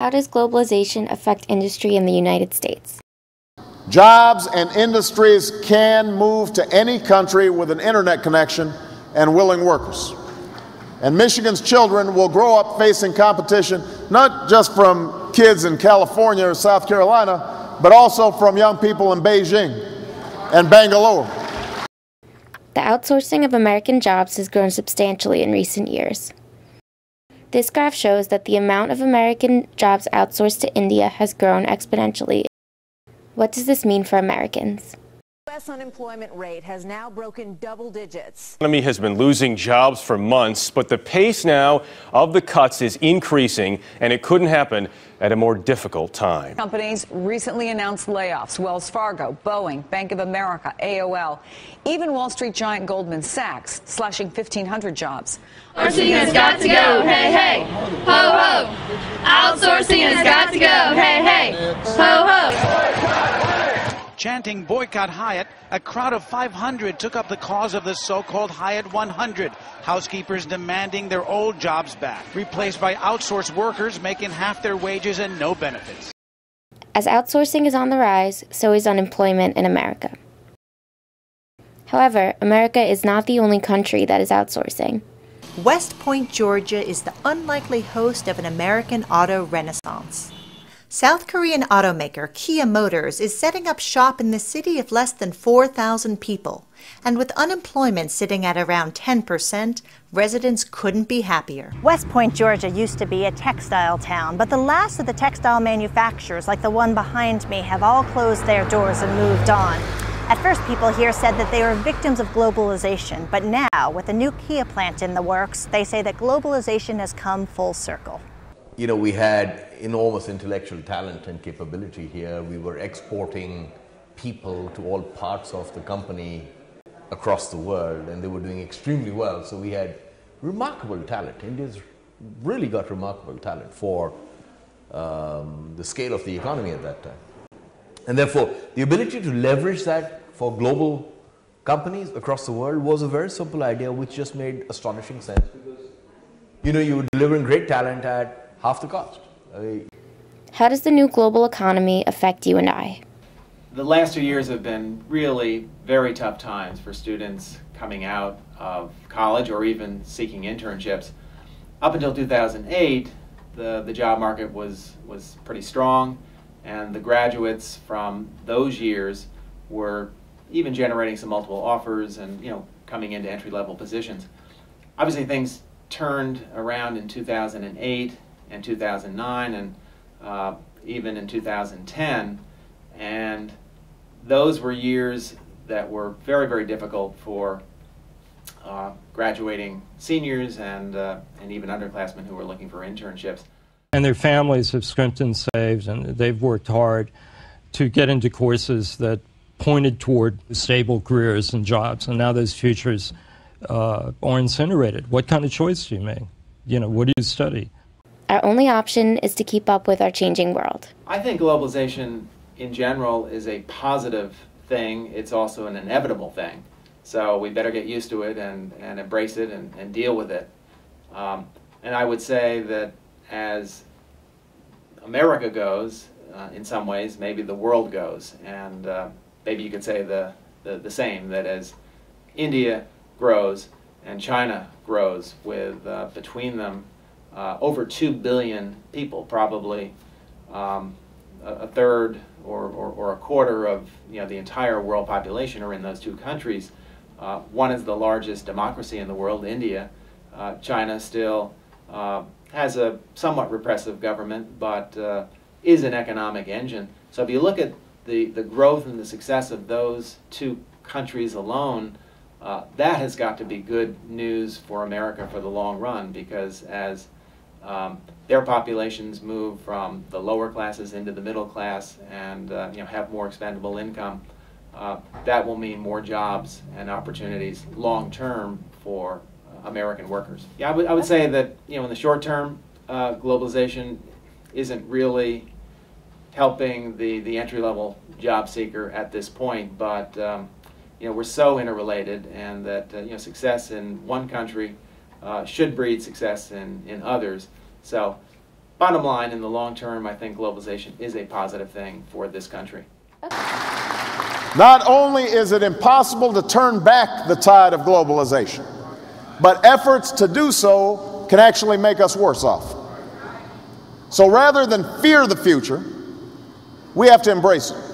How does globalization affect industry in the United States? Jobs and industries can move to any country with an internet connection and willing workers. And Michigan's children will grow up facing competition not just from kids in California or South Carolina, but also from young people in Beijing and Bangalore. The outsourcing of American jobs has grown substantially in recent years. This graph shows that the amount of American jobs outsourced to India has grown exponentially. What does this mean for Americans? The U.S. unemployment rate has now broken double digits. The economy has been losing jobs for months, but the pace now of the cuts is increasing, and it couldn't happen at a more difficult time. Companies recently announced layoffs: Wells Fargo, Boeing, Bank of America, AOL. Even Wall Street giant Goldman Sachs slashing 1,500 jobs. Outsourcing has got to go, hey, hey, ho, ho. Outsourcing has got to go, hey, hey, ho, ho. Chanting boycott Hyatt, a crowd of 500 took up the cause of the so-called Hyatt 100. Housekeepers demanding their old jobs back, replaced by outsourced workers making half their wages and no benefits. As outsourcing is on the rise, so is unemployment in America. However, America is not the only country that is outsourcing. West Point, Georgia is the unlikely host of an American auto renaissance. South Korean automaker Kia Motors is setting up shop in the city of less than 4,000 people. And with unemployment sitting at around 10%, residents couldn't be happier. West Point, Georgia used to be a textile town, but the last of the textile manufacturers, like the one behind me, have all closed their doors and moved on. At first, people here said that they were victims of globalization, but now, with a new Kia plant in the works, they say that globalization has come full circle. You know, we had enormous intellectual talent and capability here. We were exporting people to all parts of the company across the world, and they were doing extremely well. So we had remarkable talent. India's really got remarkable talent for the scale of the economy at that time. And therefore, the ability to leverage that for global companies across the world was a very simple idea, which just made astonishing sense, because, you know, you were delivering great talent at half the cost. How does the new global economy affect you and I? The last 2 years have been really very tough times for students coming out of college or even seeking internships. Up until 2008, the job market was pretty strong, and the graduates from those years were even generating some multiple offers and, you know, coming into entry-level positions. Obviously, things turned around in 2008 and 2009 and even in 2010, and those were years that were very, very difficult for graduating seniors and even underclassmen who were looking for internships. And their families have scrimped and saved, and they've worked hard to get into courses that pointed toward stable careers and jobs, and now those futures are incinerated. What kind of choice do you make? You know, what do you study? Our only option is to keep up with our changing world. I think globalization in general is a positive thing. It's also an inevitable thing. So we better get used to it and embrace it and deal with it. And I would say that as America goes, in some ways, maybe the world goes. And maybe you could say the same, that as India grows and China grows with, between them, over 2 billion people, probably a third or a quarter of, you know, the entire world population are in those two countries. One is the largest democracy in the world, India. China still has a somewhat repressive government, but is an economic engine. So if you look at the growth and the success of those two countries alone, that has got to be good news for America for the long run, because as their populations move from the lower classes into the middle class and you know, have more expendable income, that will mean more jobs and opportunities long term for American workers. Yeah, I would say that, you know, in the short term, globalization isn't really helping the entry-level job seeker at this point, but you know, we're so interrelated, and that you know, success in one country should breed success in others. So bottom line, in the long term, I think globalization is a positive thing for this country. Not only is it impossible to turn back the tide of globalization, but efforts to do so can actually make us worse off. So rather than fear the future, we have to embrace it.